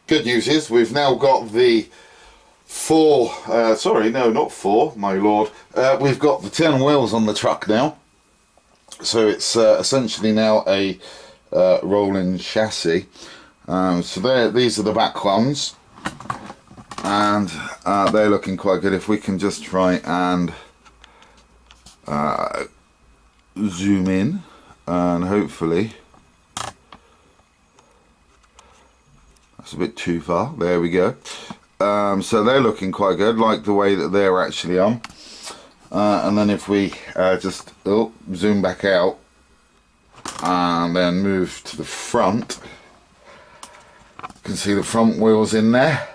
good news is we've now got the sorry, no, not four, my lord. We've got the 10 wheels on the truck now. So it's essentially now a rolling chassis. So these are the back ones. And they're looking quite good. If we can just try and zoom in, and hopefully that's a bit too far. There we go. So they're looking quite good, like the way that they're actually on. And then if we just zoom back out and then move to the front, you can see the front wheels in there,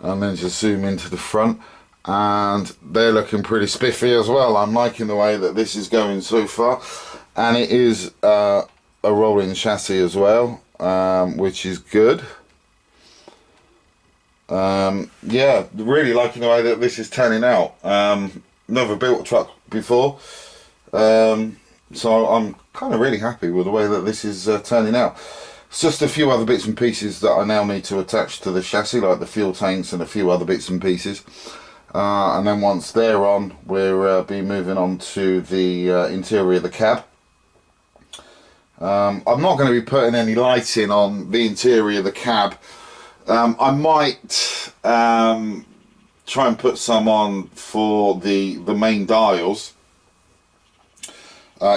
and then just zoom into the front, and they're looking pretty spiffy as well. I'm liking the way that this is going so far, and it is a rolling chassis as well, which is good. Yeah, really liking the way that this is turning out. Never built a truck before, so I'm kind of really happy with the way that this is turning out. It's just a few other bits and pieces that I now need to attach to the chassis, like the fuel tanks and a few other bits and pieces, and then once they're on, we'll be moving on to the interior of the cab. I'm not going to be putting any lighting on the interior of the cab. I might try and put some on for the main dials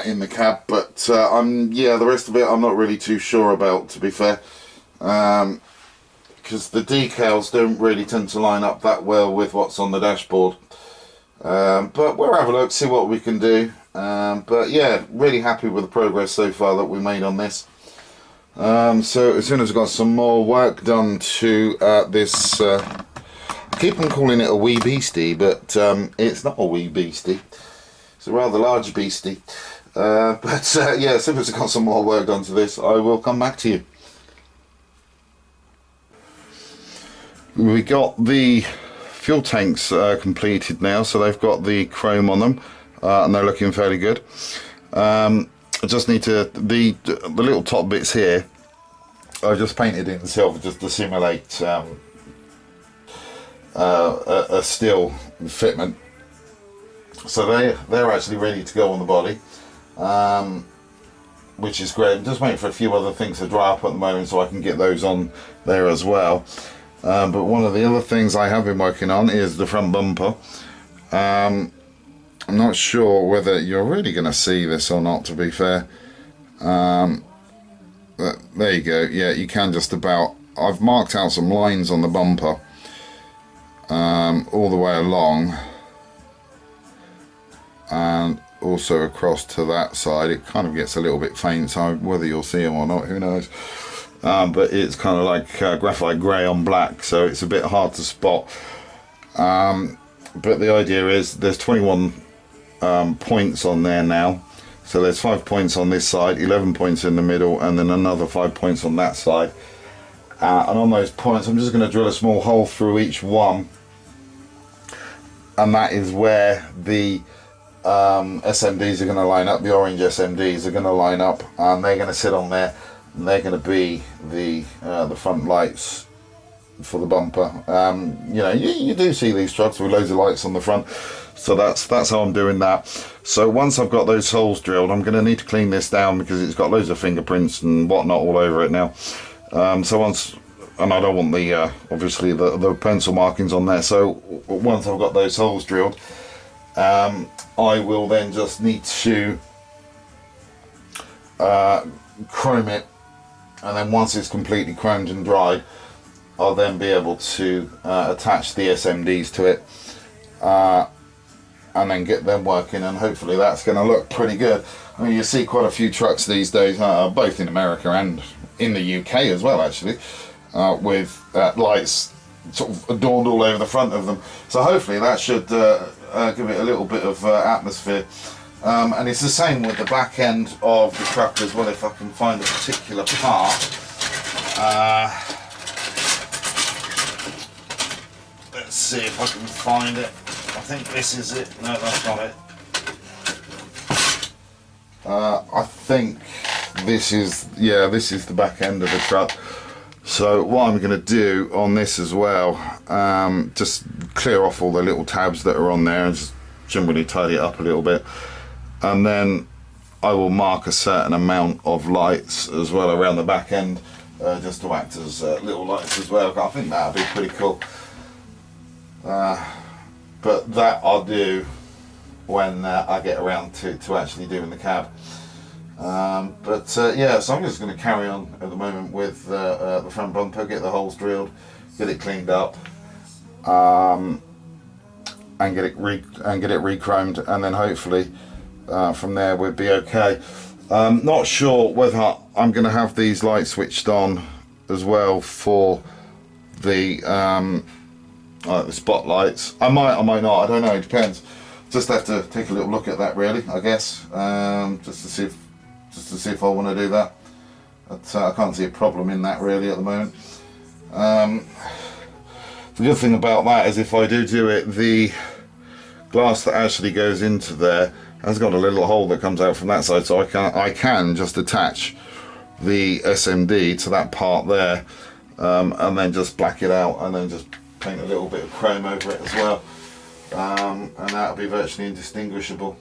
in the cab, but the rest of it I'm not really too sure about, to be fair, because the decals don't really tend to line up that well with what's on the dashboard. But we'll have a look, see what we can do. But yeah, really happy with the progress so far that we made on this. So as soon as I've got some more work done to this, I keep on calling it a wee beastie, but it's not a wee beastie. It's a rather large beastie. Yeah, as soon as I've got some more work done to this, I will come back to you. We got the fuel tanks completed now, so they've got the chrome on them, and they're looking fairly good. I just need to, the little top bits here, I just painted in silver just to simulate a steel fitment. So they're actually ready to go on the body, which is great. I'm just waiting for a few other things to dry up at the moment so I can get those on there as well. But one of the other things I have been working on is the front bumper. I'm not sure whether you're really going to see this or not, to be fair. But there you go. Yeah, you can just about. I've marked out some lines on the bumper all the way along, and also across to that side. It kind of gets a little bit faint, so whether you'll see them or not, who knows. But it's kind of like graphite grey on black, so it's a bit hard to spot. But the idea is there's 21 points on there now. So there's 5 points on this side, 11 points in the middle, and then another 5 points on that side. And on those points, I'm just going to drill a small hole through each one. And that is where the SMDs are going to line up, the orange SMDs are going to line up, and they're going to sit on there, and they're going to be the front lights for the bumper. You know, you do see these trucks with loads of lights on the front, so that's how I'm doing that. So once I've got those holes drilled, I'm going to need to clean this down because it's got loads of fingerprints and whatnot all over it now. So once, and I don't want the obviously the pencil markings on there, so once I've got those holes drilled, I will then just need to chrome it, and then once it's completely chromed and dried, I'll then be able to attach the SMDs to it, and then get them working, and hopefully that's going to look pretty good. I mean, you see quite a few trucks these days, both in America and in the UK as well, actually, with lights sort of adorned all over the front of them. So hopefully that should give it a little bit of atmosphere. And it's the same with the back end of the truck as well, if I can find a particular part. Let's see if I can find it. I think this is it. No, that's not it. I think this is, yeah, this is the back end of the truck. So what I'm going to do on this as well, just clear off all the little tabs that are on there and just generally tidy it up a little bit, and then I will mark a certain amount of lights as well around the back end, just to act as little lights as well. I think that'll be pretty cool, but that I'll do when I get around to actually doing the cab. Yeah, so I'm just going to carry on at the moment with the front bumper, get the holes drilled, get it cleaned up, and get it re-chromed, and then hopefully from there we'll be okay. Not sure whether I'm going to have these lights switched on as well for the spotlights. I might not. I don't know. It depends. Just have to take a little look at that, really. I guess just to see if I want to do that. But I can't see a problem in that really at the moment. The good thing about that is if I do it, the glass that actually goes into there has got a little hole that comes out from that side, so I can just attach the SMD to that part there, and then just black it out, and then just paint a little bit of chrome over it as well, and that'll be virtually indistinguishable.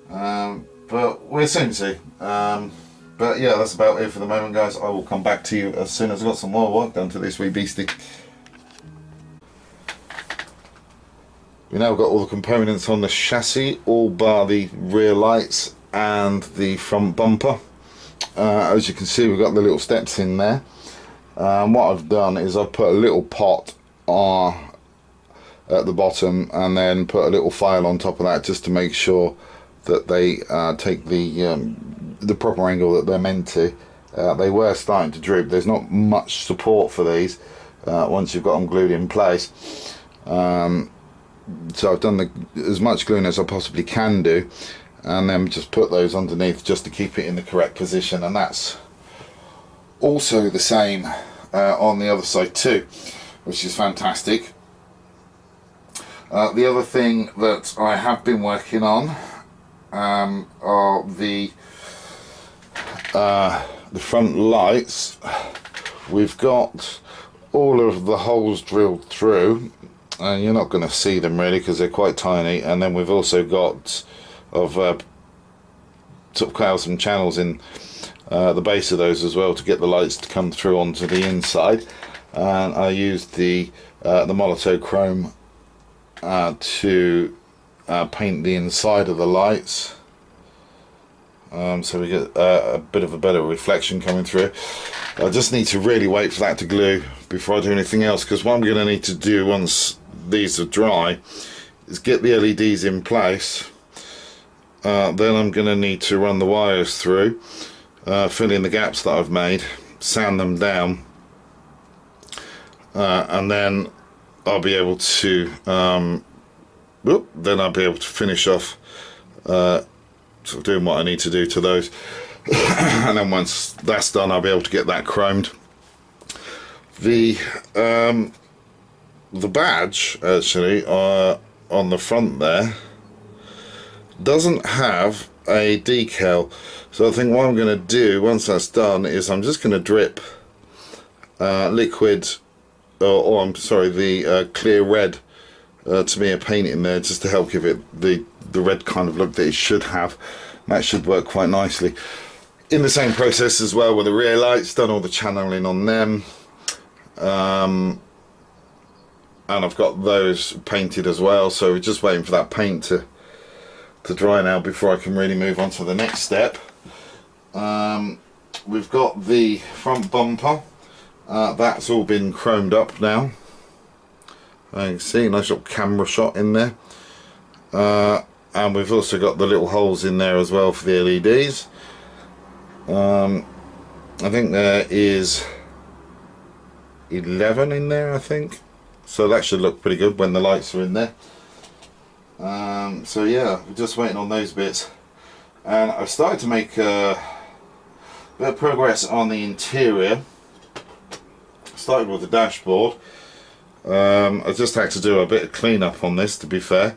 But we'll soon see. But yeah, that's about it for the moment, guys. I will come back to you as soon as I've got some more work done to this wee beastie. We now got all the components on the chassis, all bar the rear lights and the front bumper. As you can see, we've got the little steps in there. What I've done is I've put a little pot at the bottom, and then put a little file on top of that just to make sure that they take the proper angle that they're meant to. They were starting to droop. There's not much support for these once you've got them glued in place. So I've done as much gluing as I possibly can do, and then just put those underneath just to keep it in the correct position, and that's also the same on the other side too, which is fantastic. The other thing that I have been working on are the front lights. We've got all of the holes drilled through, and you're not going to see them really because they're quite tiny, and then we've also got sort of cut out some channels in the base of those as well to get the lights to come through onto the inside, and I used the Molotow chrome to paint the inside of the lights, so we get a bit of a better reflection coming through. I just need to really wait for that to glue before I do anything else, because what I'm going to need to do once these are dry is get the LEDs in place. Then I'm going to need to run the wires through, fill in the gaps that I've made, sand them down, and then I'll be able to finish off sort of doing what I need to do to those. And then once that's done, I'll be able to get that chromed. The badge actually on the front there doesn't have a decal, so I think what I'm going to do once that's done is I'm just going to drip liquid, or I'm sorry, the clear red Tamiya paint in there, just to help give it the red kind of look that it should have. That should work quite nicely. In the same process as well with the rear lights, done all the channeling on them, and I've got those painted as well, so we're just waiting for that paint to dry now before I can really move on to the next step. We've got the front bumper, that's all been chromed up now. You can see a nice little camera shot in there, and we've also got the little holes in there as well for the LEDs. I think there is 11 in there, I think, so that should look pretty good when the lights are in there. So yeah, we're just waiting on those bits, and I've started to make a bit of progress on the interior. Started with the dashboard. I just had to do a bit of cleanup on this, to be fair,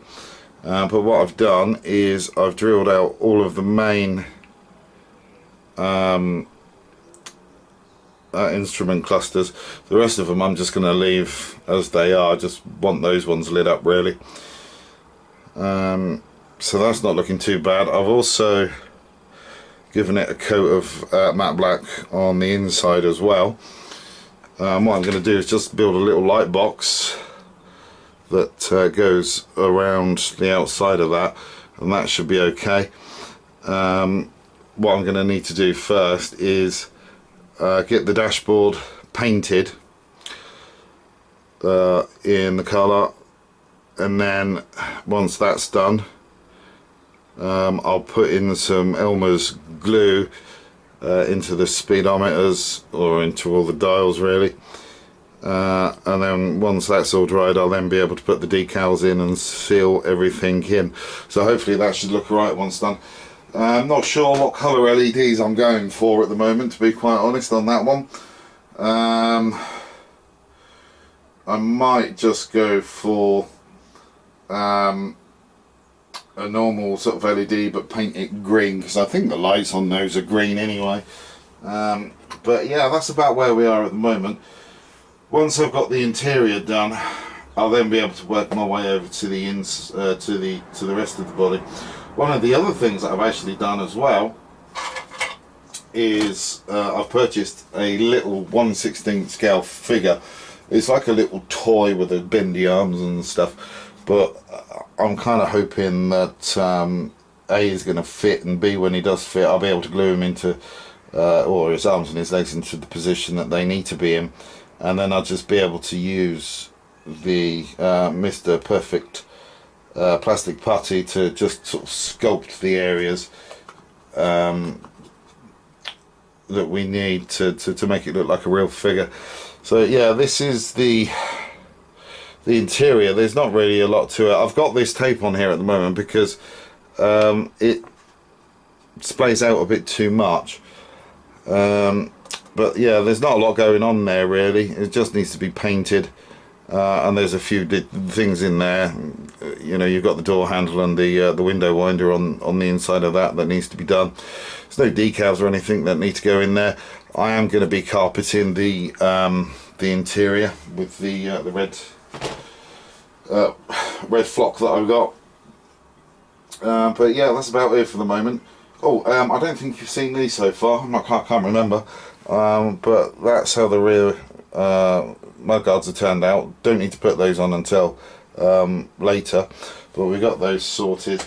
but what I've done is I've drilled out all of the main instrument clusters. The rest of them I'm just going to leave as they are. I just want those ones lit up really. So that's not looking too bad. I've also given it a coat of matte black on the inside as well. What I'm going to do is just build a little light box that goes around the outside of that, and that should be okay. What I'm going to need to do first is get the dashboard painted in the colour, and then once that's done, I'll put in some Elmer's glue into the speedometers, or into all the dials really, and then once that's all dried, I'll then be able to put the decals in and seal everything in. So hopefully that should look alright once done. I'm not sure what colour LEDs I'm going for at the moment, to be quite honest on that one. I might just go for a normal sort of LED, but paint it green, because I think the lights on those are green anyway. But yeah, that's about where we are at the moment. Once I've got the interior done, I'll then be able to work my way over to the to the rest of the body. One of the other things that I've actually done as well is I've purchased a little 1/16 scale figure. It's like a little toy with the bendy arms and stuff, but I'm kind of hoping that A is going to fit, and B, when he does fit, I'll be able to glue him into, or his arms and his legs into the position that they need to be in, and then I'll just be able to use the Mr. Perfect plastic putty to just sort of sculpt the areas that we need to make it look like a real figure. So yeah, this is the interior. There's not really a lot to it. I've got this tape on here at the moment because it splays out a bit too much, but yeah, there's not a lot going on there really. It just needs to be painted, and there's a few things in there. You know, you've got the door handle and the window winder on the inside of that needs to be done. There's no decals or anything that need to go in there. I am going to be carpeting the interior with the red flock that I've got. But yeah, that's about it for the moment. Oh, I don't think you've seen these so far. I can't remember. But that's how the rear mudguards are turned out. Don't need to put those on until later, but we got those sorted,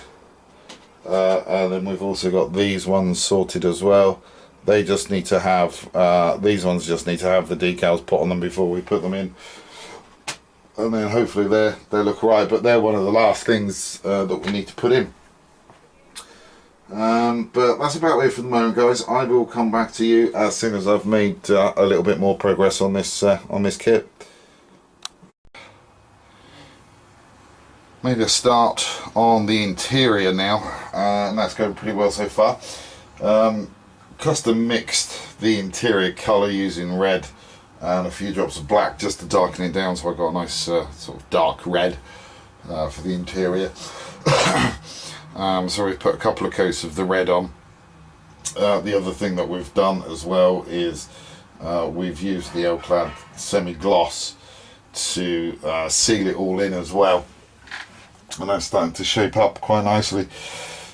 and then we've also got these ones sorted as well. They just need to have these ones just need to have the decals put on them before we put them in, and then hopefully they look right. But they're one of the last things that we need to put in. But that's about it for the moment, guys. I will come back to you as soon as I've made a little bit more progress on this kit. Made a start on the interior now, and that's going pretty well so far. Custom mixed the interior colour using red and a few drops of black just to darken it down, so I got a nice sort of dark red for the interior. So we've put a couple of coats of the red on. The other thing that we've done as well is we've used the L-Clad semi-gloss to seal it all in as well, and that's starting to shape up quite nicely.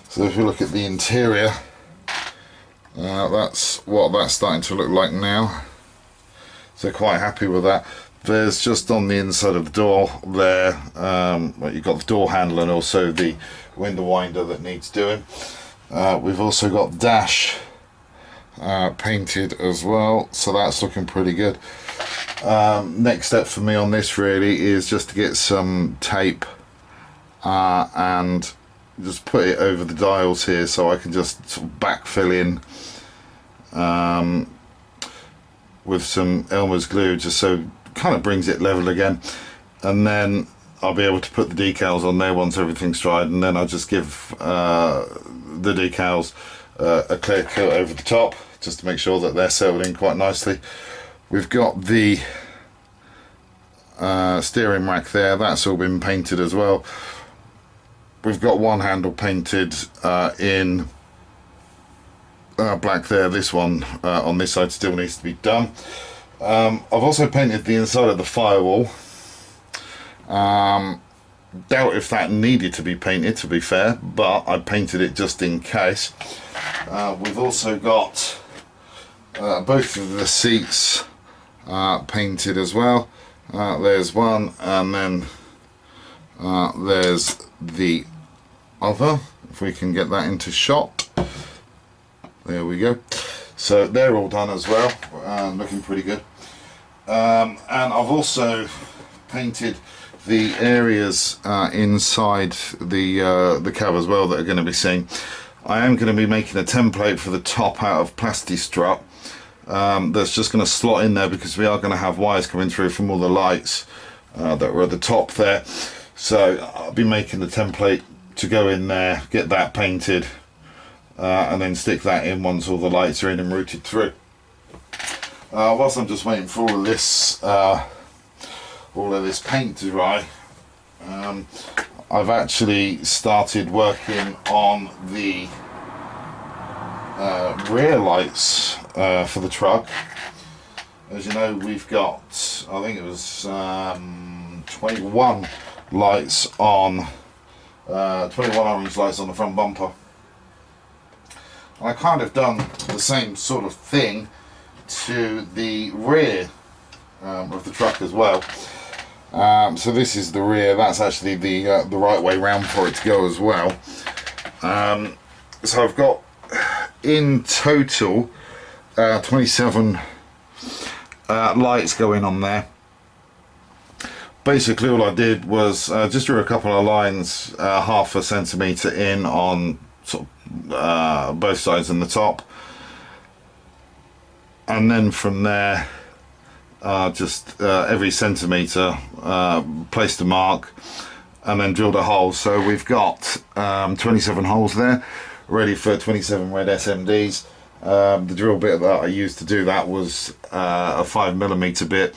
So if you look at the interior, that's what that's starting to look like now. So quite happy with that. There's just on the inside of the door there, well, you've got the door handle and also the window winder that needs doing. We've also got the dash painted as well, so that's looking pretty good. Next step for me on this really is just to get some tape and just put it over the dials here, so I can just sort of backfill in with some Elmer's glue, just so it kind of brings it level again, and then I'll be able to put the decals on there once everything's dried, and then I'll just give the decals a clear coat over the top just to make sure that they're settled in quite nicely. We've got the steering rack there, that's all been painted as well. We've got one handle painted in black there. This one on this side still needs to be done. I've also painted the inside of the firewall. Doubt if that needed to be painted, to be fair, but I painted it just in case. We've also got both of the seats painted as well. There's one, and then there's the other, if we can get that into shot. There we go. So they're all done as well, looking pretty good. And I've also painted the areas inside the cab as well that are going to be seen. I am going to be making a template for the top out of plasti strut that's just going to slot in there, because we are going to have wires coming through from all the lights that were at the top there. So I'll be making the template to go in there, get that painted, and then stick that in once all the lights are in and routed through. Whilst I'm just waiting for all of this paint to dry, I've actually started working on the rear lights for the truck. As you know, we've got, I think it was 21 lights on, 21 orange lights on the front bumper. And I kind of done the same sort of thing to the rear of the truck as well. So this is the rear. That's actually the right way round for it to go as well. So I've got in total 27 lights going on there. Basically all I did was just drew a couple of lines, half a centimetre in on sort of both sides and the top, and then from there just every centimetre placed a mark and then drilled a hole. So we've got 27 holes there ready for 27 red SMDs. The drill bit that I used to do that was a 5mm bit,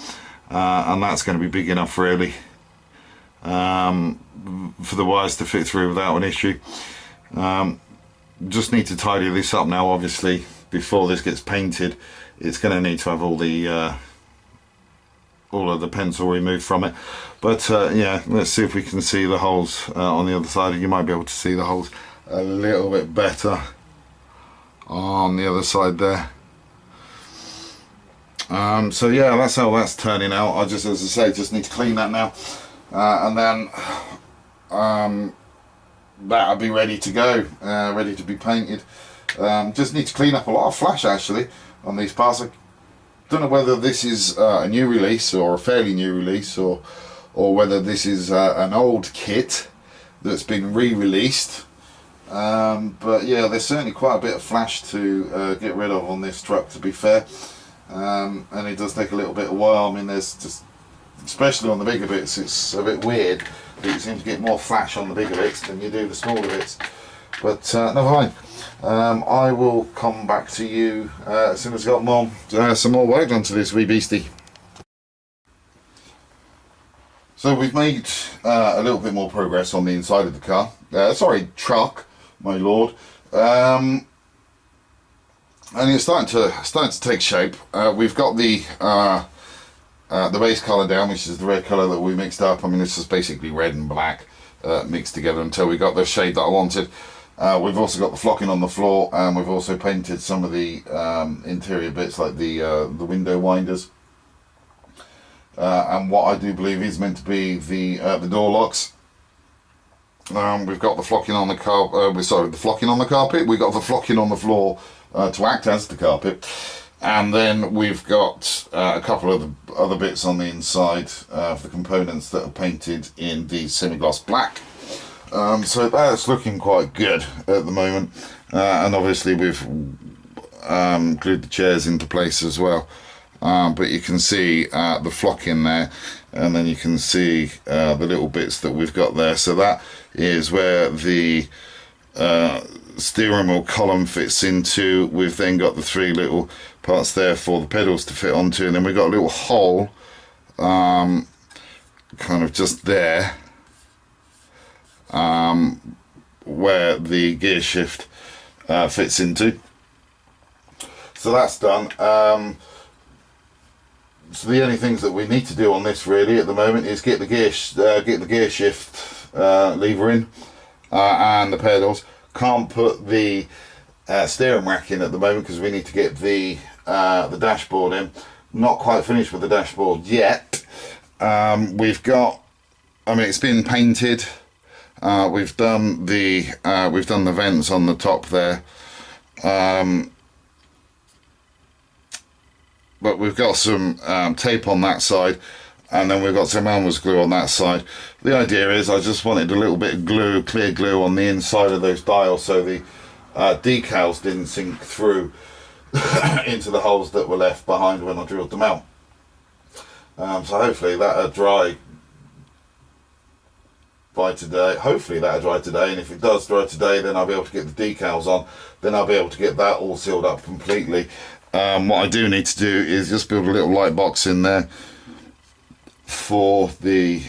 and that's going to be big enough really for the wires to fit through without an issue. Just need to tidy this up now. Obviously before this gets painted, it's going to need to have all of the pencil removed from it. But yeah, let's see if we can see the holes on the other side. You might be able to see the holes a little bit better on the other side there. So yeah, that's how that's turning out. I just, as I say, just need to clean that now, and then that'll be ready to go, ready to be painted. Just need to clean up a lot of flash actually on these parts. I don't know whether this is a new release or a fairly new release, or whether this is an old kit that's been re-released. But yeah, there's certainly quite a bit of flash to get rid of on this truck, to be fair, and it does take a little bit of while. I mean, there's just, especially on the bigger bits, it's a bit weird that you seem to get more flash on the bigger bits than you do the smaller bits. But never mind. I will come back to you as soon as I've got some more work done to this wee beastie. So we've made a little bit more progress on the inside of the car. Sorry, truck, my lord. And it's starting to take shape. We've got the base colour down, which is the red colour that we mixed up. I mean, this is basically red and black mixed together until we got the shade that I wanted. We've also got the flocking on the floor, and we've also painted some of the interior bits, like the window winders, and what I do believe is meant to be the door locks. We've got the flocking on the carpet. The flocking on the carpet. We've got the flocking on the floor to act as the carpet, and then we've got a couple of the other bits on the inside of the components that are painted in the semi-gloss black. So that's looking quite good at the moment, and obviously we've glued the chairs into place as well. But you can see the flocking there, and then you can see the little bits that we've got there. So that is where the steering wheel column fits into. We've then got the three little parts there for the pedals to fit onto, and then we've got a little hole kind of just there, where the gear shift fits into. So that's done. So the only things that we need to do on this really at the moment is get the gear shift lever in and the pedals. Can't put the steering rack in at the moment because we need to get the dashboard in. Not quite finished with the dashboard yet. We've got, I mean, it's been painted. We've done the vents on the top there. But we've got some tape on that side, and then we've got some Elmer's glue on that side. The idea is I just wanted a little bit of glue, clear glue on the inside of those dials so the decals didn't sink through into the holes that were left behind when I drilled them out. So hopefully that'll dry by today. Hopefully that'll dry today, and if it does dry today, then I'll be able to get the decals on. Then I'll be able to get that all sealed up completely. What I do need to do is just build a little light box in there for the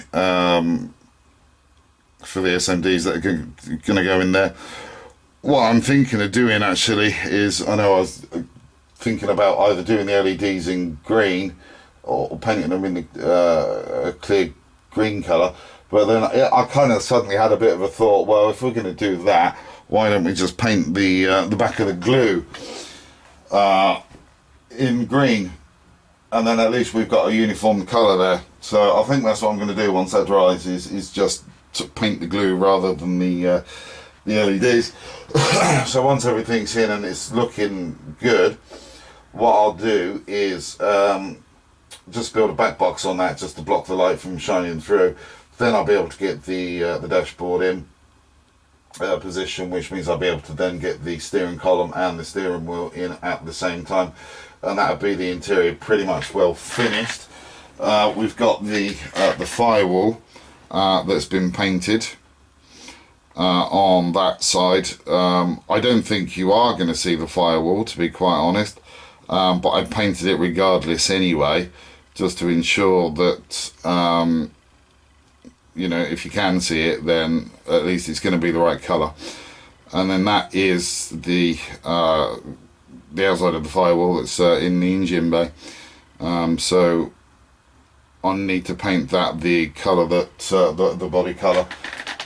SMDs that are going to go in there. What I'm thinking of doing actually is, I know I was thinking about either doing the LEDs in green or painting them in a clear green colour, but then I kind of suddenly had a bit of a thought, well, if we're going to do that, why don't we just paint the back of the glue in green, and then at least we've got a uniform colour there. So I think that's what I'm going to do once that dries, is just to paint the glue rather than the LEDs. So once everything's in and it's looking good, what I'll do is just build a back box on that just to block the light from shining through. Then I'll be able to get the dashboard in position, which means I'll be able to then get the steering column and the steering wheel in at the same time, and that'll be the interior pretty much well finished. We've got the firewall that's been painted on that side. I don't think you are going to see the firewall, to be quite honest, but I painted it regardless anyway, just to ensure that you know, if you can see it, then at least it's going to be the right colour. And then that is the outside of the firewall that's in the engine bay. So I need to paint that the colour that the body colour,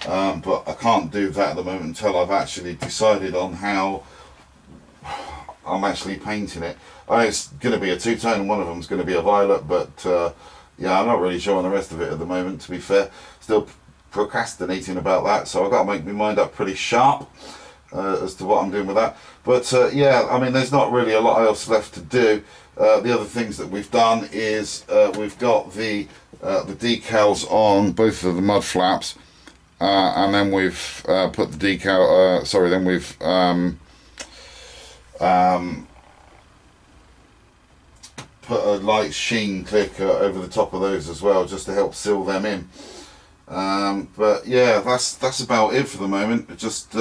but I can't do that at the moment until I've actually decided on how I'm actually painting it. I know it's going to be a two-tone and one of them is going to be a violet, but yeah, I'm not really sure on the rest of it at the moment, to be fair. Still procrastinating about that, so I've got to make my mind up pretty sharp as to what I'm doing with that. But yeah, I mean, there's not really a lot else left to do. The other things that we've done is we've got the decals on both of the mud flaps, and then we've put the decal, then we've put a light sheen clicker over the top of those as well, just to help seal them in. But yeah, that's about it for the moment. Just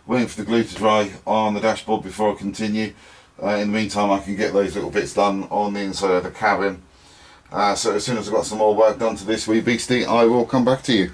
waiting for the glue to dry on the dashboard before I continue. In the meantime, I can get those little bits done on the inside of the cabin. So as soon as I've got some more work done to this wee beastie, I will come back to you.